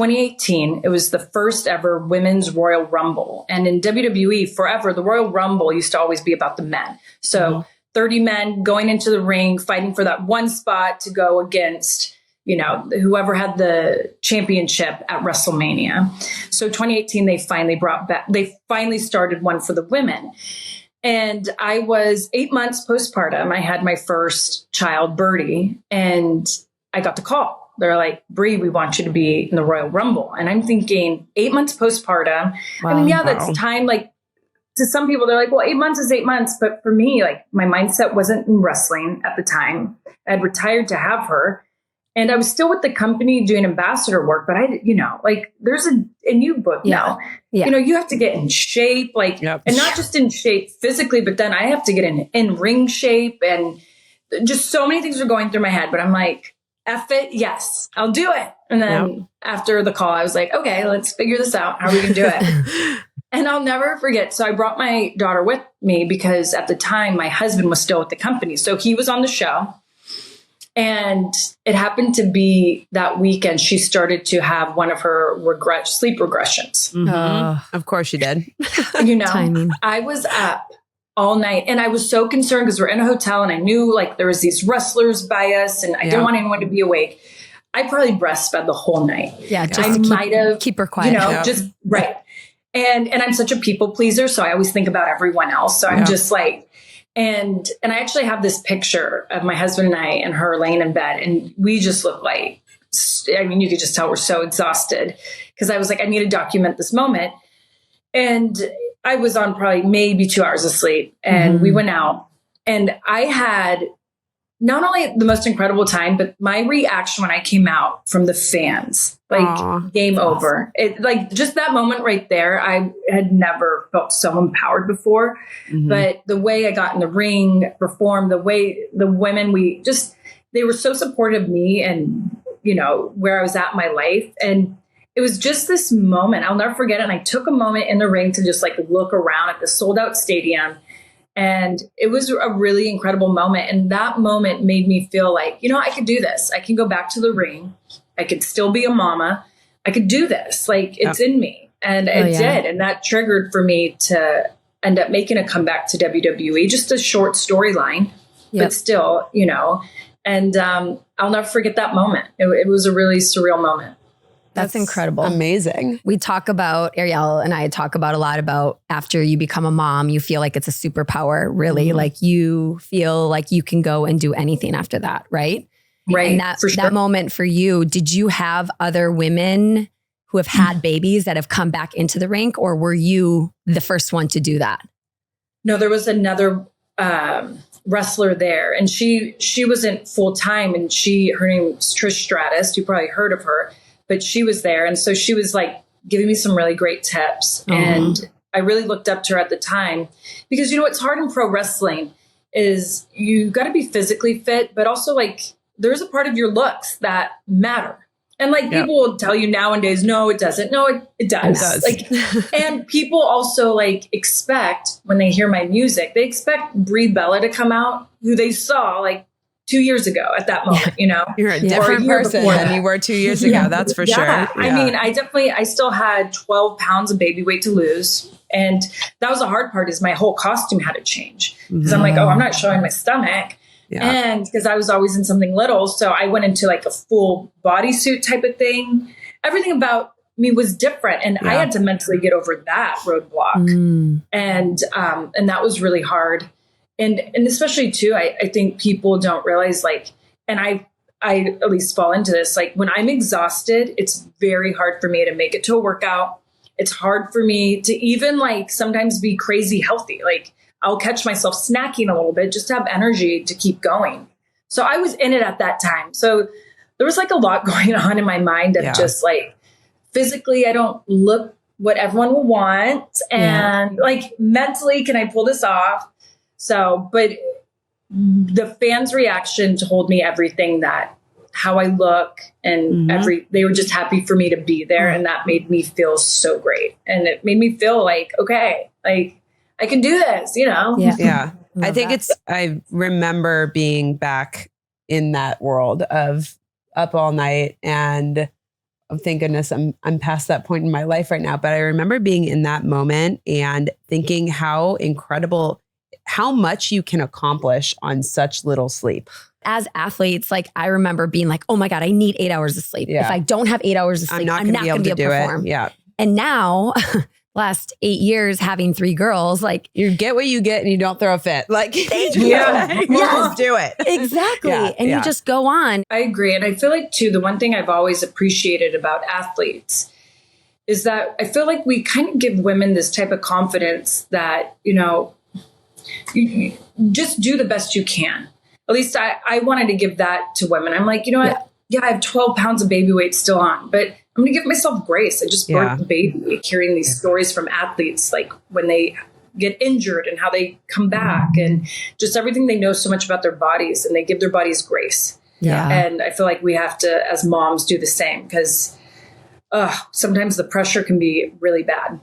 2018. It was the first ever women's Royal Rumble. And in WWE forever, the Royal Rumble used to always be about the men. So 30 men going into the ring, fighting for that one spot to go against, you know, whoever had the championship at WrestleMania. So 2018, they finally started one for the women. And I was 8 months postpartum. I had my first child, Birdie, and I got the call. They're like, Brie, we want you to be in the Royal Rumble. And I'm thinking 8 months postpartum. Wow, I mean, yeah, that's time. Like, to some people, they're like, well, 8 months is 8 months. But for me, like, my mindset wasn't in wrestling at the time. I'd retired to have her. And I was still with the company doing ambassador work. But I, you know, like, there's a new book now. Yeah. You know, you have to get in shape, like, and not just in shape physically, but then I have to get in ring shape. And just so many things were going through my head. But I'm like, F it, yes, I'll do it. And then after the call, I was like, okay, let's figure this out. How are we going to do it? And I'll never forget. So I brought my daughter with me because at the time, my husband was still with the company. So he was on the show. And it happened to be that weekend she started to have one of her sleep regressions. Of course she did. You know, timing. I was up all night. And I was so concerned because we're in a hotel and I knew like there was these wrestlers by us and I didn't want anyone to be awake. I probably breastfed the whole night. Yeah. Just keep her quiet. You know, just right. And I'm such a people pleaser. So I always think about everyone else. So I'm just like, and I actually have this picture of my husband and I and her laying in bed. And we just look like, I mean, you could just tell we're so exhausted because I was like, I need to document this moment. And I was on probably maybe 2 hours of sleep and we went out and I had not only the most incredible time, but my reaction when I came out from the fans, like game over. It, like just that moment right there, I had never felt so empowered before. But the way I got in the ring, performed, the way the women, they were so supportive of me and, you know, where I was at in my life. And it was just this moment. I'll never forget it. And I took a moment in the ring to just like look around at the sold out stadium. And it was a really incredible moment. And that moment made me feel like, you know, I could do this. I can go back to the ring. I could still be a mama. I could do this. Like it's in me. And it did. And that triggered for me to end up making a comeback to WWE, just a short storyline, but still, you know, and I'll never forget that moment. It was a really surreal moment. That's incredible. Amazing. We talk about, Arielle and I talk about a lot about after you become a mom, you feel like it's a superpower, really. Like you feel like you can go and do anything after that, right? Right. And that moment for you, did you have other women who have had babies that have come back into the rink, or were you the first one to do that? No, there was another wrestler there, and she wasn't full time, and her name was Trish Stratus. You probably heard of her. But she was there. And so she was like giving me some really great tips. And I really looked up to her at the time because, you know, what's hard in pro wrestling is you got to be physically fit, but also like there's a part of your looks that matter. And like people will tell you nowadays, no, it doesn't. No, it does. It does. Like, and people also like expect when they hear my music, they expect Brie Bella to come out, who they saw like 2 years ago at that moment, you know, you're a different person than you were 2 years ago. That's for sure. Yeah. I mean, I still had 12 pounds of baby weight to lose. And that was the hard part is my whole costume had to change because I'm like, oh, I'm not showing my stomach. And because I was always in something little. So I went into like a full bodysuit type of thing. Everything about me was different. And I had to mentally get over that roadblock. And that was really hard. And especially too, I think people don't realize like, and I at least fall into this, like when I'm exhausted, it's very hard for me to make it to a workout. It's hard for me to even like sometimes be crazy healthy. Like I'll catch myself snacking a little bit just to have energy to keep going. So I was in it at that time. So there was like a lot going on in my mind of just like physically, I don't look what everyone will want. And like mentally, can I pull this off? So, but the fans' reaction told me everything that how I look and they were just happy for me to be there. And that made me feel so great. And it made me feel like, okay, like I can do this, you know? Yeah. I think I remember being back in that world of up all night and thank goodness I'm past that point in my life right now. But I remember being in that moment and thinking how incredible, how much you can accomplish on such little sleep. As athletes, like I remember being like, oh my God, I need 8 hours of sleep. If I don't have 8 hours of sleep, I'm not going to be able to perform. Yeah. And now last 8 years having 3 girls, like you get what you get and you don't throw a fit. Like you just do it. Exactly. And you just go on. I agree. And I feel like too, the one thing I've always appreciated about athletes is that I feel like we kind of give women this type of confidence that, you just do the best you can. At least I wanted to give that to women. I'm like, what? Yeah, I have 12 pounds of baby weight still on, but I'm going to give myself grace. I just birthed a baby, hearing these stories from athletes, like when they get injured and how they come back and just everything they know so much about their bodies, and they give their bodies grace. Yeah. And I feel like we have to, as moms, do the same, because sometimes the pressure can be really bad.